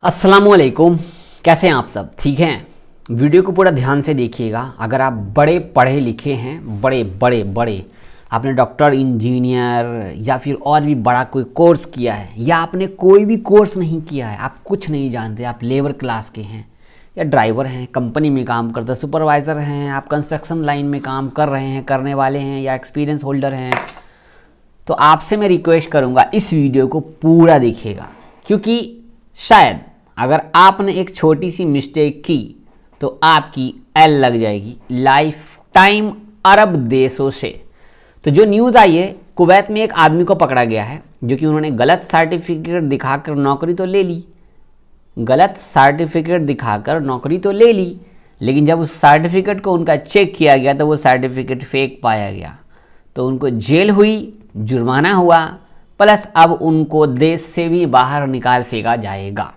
अस्सलामुअलैकुम। कैसे हैं आप सब? ठीक हैं? वीडियो को पूरा ध्यान से देखिएगा। अगर आप बड़े पढ़े लिखे हैं, बड़े आपने डॉक्टर, इंजीनियर या फिर और भी बड़ा कोई कोर्स किया है, या आपने कोई भी कोर्स नहीं किया है, आप कुछ नहीं जानते, आप लेबर क्लास के हैं या ड्राइवर हैं, कंपनी में काम करते, सुपरवाइज़र हैं, आप कंस्ट्रक्शन लाइन में काम कर रहे हैं, करने वाले हैं, या एक्सपीरियंस होल्डर हैं, तो आपसे मैं रिक्वेस्ट करूँगा इस वीडियो को पूरा देखिएगा। क्योंकि शायद अगर आपने एक छोटी सी मिस्टेक की तो आपकी एल लग जाएगी लाइफ टाइम अरब देशों से। तो जो न्यूज़ आई है, कुवैत में एक आदमी को पकड़ा गया है जो कि उन्होंने गलत सर्टिफिकेट दिखाकर नौकरी तो ले ली, लेकिन जब उस सर्टिफिकेट को उनका चेक किया गया तो वो सर्टिफिकेट फेक पाया गया। तो उनको जेल हुई, जुर्माना हुआ, प्लस अब उनको देश से भी बाहर निकाल फेंका जाएगा।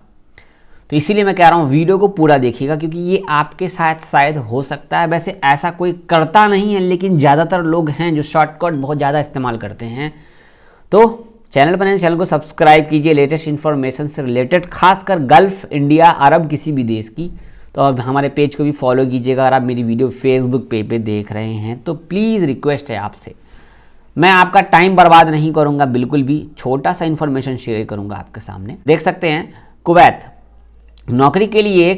तो इसीलिए मैं कह रहा हूँ वीडियो को पूरा देखिएगा, क्योंकि ये आपके साथ शायद हो सकता है। वैसे ऐसा कोई करता नहीं है, लेकिन ज़्यादातर लोग हैं जो शॉर्टकट बहुत ज़्यादा इस्तेमाल करते हैं। तो चैनल पर चैनल को सब्सक्राइब कीजिए लेटेस्ट इन्फॉर्मेशन से रिलेटेड, खासकर गल्फ़, इंडिया, अरब किसी भी देश की। तो अब हमारे पेज को भी फॉलो कीजिएगा। अगर आप मेरी वीडियो फेसबुक पे देख रहे हैं तो प्लीज़ रिक्वेस्ट है आपसे, मैं आपका टाइम बर्बाद नहीं करूंगा, बिल्कुल भी छोटा सा इन्फॉर्मेशन शेयर करूंगा आपके सामने। देख सकते हैं, कुवैत नौकरी के लिए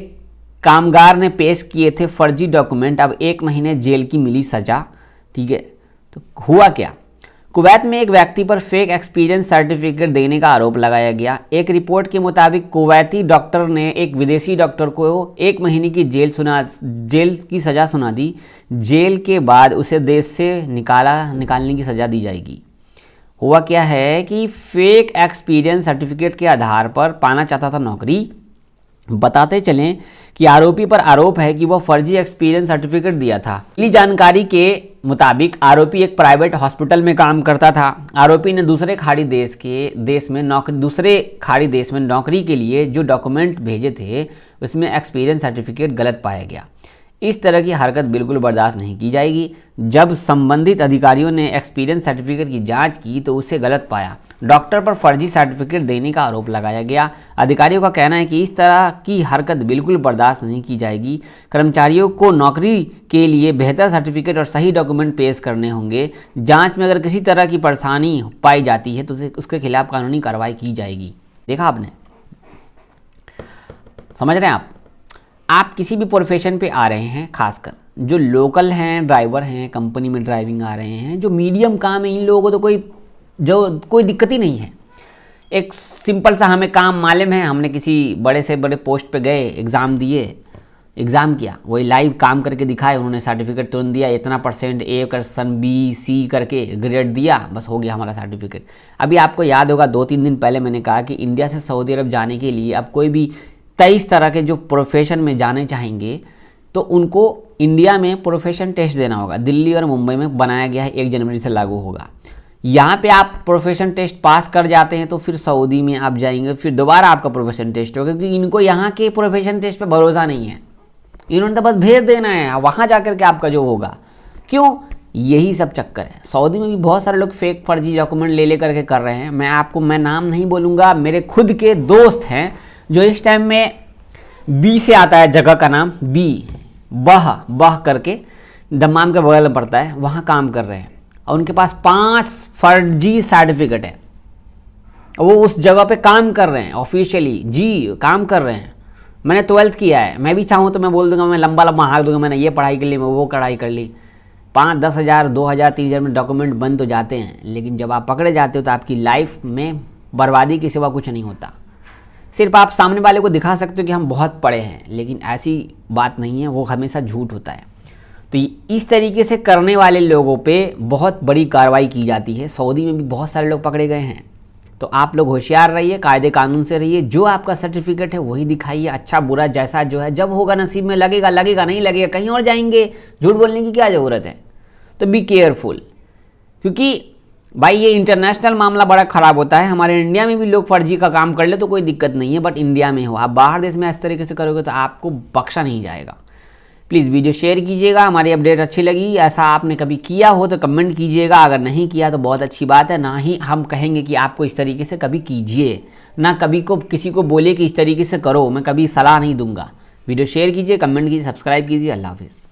कामगार ने पेश किए थे फर्जी डॉक्यूमेंट, अब 1 महीने जेल की मिली सजा। ठीक है, तो हुआ क्या? कुवैत में एक व्यक्ति पर फेक एक्सपीरियंस सर्टिफिकेट देने का आरोप लगाया गया। एक रिपोर्ट के मुताबिक कुवैती डॉक्टर ने एक विदेशी डॉक्टर को 1 महीने की जेल की सज़ा सुना दी। जेल के बाद उसे देश से निकालने की सज़ा दी जाएगी। हुआ क्या है कि फेक एक्सपीरियंस सर्टिफिकेट के आधार पर पाना चाहता था नौकरी। बताते चलें कि आरोपी पर आरोप है कि वह फर्जी एक्सपीरियंस सर्टिफिकेट दिया था। मिली जानकारी के मुताबिक आरोपी एक प्राइवेट हॉस्पिटल में काम करता था। आरोपी ने दूसरे खाड़ी देश में नौकरी के लिए जो डॉक्यूमेंट भेजे थे उसमें एक्सपीरियंस सर्टिफिकेट गलत पाया गया। इस तरह की हरकत बिल्कुल बर्दाश्त नहीं की जाएगी। जब संबंधित अधिकारियों ने एक्सपीरियंस सर्टिफिकेट की जांच की तो उसे गलत पाया। डॉक्टर पर फर्जी सर्टिफिकेट देने का आरोप लगाया गया। अधिकारियों का कहना है कि इस तरह की हरकत बिल्कुल बर्दाश्त नहीं की जाएगी। कर्मचारियों को नौकरी के लिए बेहतर सर्टिफिकेट और सही डॉक्यूमेंट पेश करने होंगे। जांच में अगर किसी तरह की परेशानी पाई जाती है तो उसके खिलाफ कानूनी कार्रवाई की जाएगी। देखा आपने? समझ रहे हैं आप किसी भी प्रोफेशन पे आ रहे हैं, खासकर जो लोकल हैं, ड्राइवर हैं, कंपनी में ड्राइविंग आ रहे हैं, जो मीडियम काम है, इन लोगों को तो कोई दिक्कत ही नहीं है। एक सिंपल सा हमें काम मालूम है, हमने किसी बड़े से बड़े पोस्ट पे गए, एग्ज़ाम किया, वही लाइव काम करके दिखाए, उन्होंने सर्टिफिकेट तुरंत दिया, इतना % A, B, C करके ग्रेड दिया, बस हो गया हमारा सर्टिफिकेट। अभी आपको याद होगा 2-3 दिन पहले मैंने कहा कि इंडिया से सऊदी अरब जाने के लिए अब कोई भी 23 तरह के जो प्रोफेशन में जाने चाहेंगे तो उनको इंडिया में प्रोफेशन टेस्ट देना होगा। दिल्ली और मुंबई में बनाया गया है, 1 जनवरी से लागू होगा। यहाँ पे आप प्रोफेशन टेस्ट पास कर जाते हैं तो फिर सऊदी में आप जाएंगे, फिर दोबारा आपका प्रोफेशन टेस्ट होगा, क्योंकि इनको यहाँ के प्रोफेशन टेस्ट पे भरोसा नहीं है। इन्होंने तो बस भेज देना है, वहाँ जा कर के आपका जो होगा। क्यों? यही सब चक्कर है। सऊदी में भी बहुत सारे लोग फेक फर्जी डॉक्यूमेंट ले करके कर रहे हैं। मैं नाम नहीं बोलूँगा, मेरे खुद के दोस्त हैं जो इस टाइम में बी से आता है, जगह का नाम बह करके दम्माम के बगल में पड़ता है, वहाँ काम कर रहे हैं और उनके पास 5 फर्जी सर्टिफिकेट है। वो उस जगह पे काम कर रहे हैं, ऑफिशियली जी काम कर रहे हैं। मैंने 12th किया है, मैं भी चाहूँ तो मैं बोल दूंगा, मैं लंबा हाँक दूंगा, मैंने ये पढ़ाई कर ली, मैं वो पढ़ाई कर ली। 5-10 हज़ार 2,000 3,000 में डॉक्यूमेंट बन तो जाते हैं, लेकिन जब आप पकड़े जाते हो तो आपकी लाइफ में बर्बादी के सिवा कुछ नहीं होता। सिर्फ आप सामने वाले को दिखा सकते हो कि हम बहुत पढ़े हैं, लेकिन ऐसी बात नहीं है, वो हमेशा झूठ होता है। तो इस तरीके से करने वाले लोगों पे बहुत बड़ी कार्रवाई की जाती है। सऊदी में भी बहुत सारे लोग पकड़े गए हैं। तो आप लोग होशियार रहिए, कायदे कानून से रहिए, जो आपका सर्टिफिकेट है वही दिखाइए, अच्छा बुरा जैसा जो है, जब होगा नसीब में लगेगा, नहीं लगेगा कहीं और जाएंगे, झूठ बोलने की क्या ज़रूरत है। तो बी केयरफुल, क्योंकि भाई ये इंटरनेशनल मामला बड़ा ख़राब होता है। हमारे इंडिया में भी लोग फर्जी का काम कर ले तो कोई दिक्कत नहीं है, बट इंडिया में हो, आप बाहर देश में इस तरीके से करोगे तो आपको बख्शा नहीं जाएगा। प्लीज़ वीडियो शेयर कीजिएगा। हमारी अपडेट अच्छी लगी, ऐसा आपने कभी किया हो तो कमेंट कीजिएगा। अगर नहीं किया तो बहुत अच्छी बात है, ना ही हम कहेंगे कि आपको इस तरीके से कभी कीजिए। ना कभी को किसी को बोले कि इस तरीके से करो, मैं कभी सलाह नहीं दूंगा। वीडियो शेयर कीजिए, कमेंट कीजिए, सब्सक्राइब कीजिए। अल्लाह हाफिज़।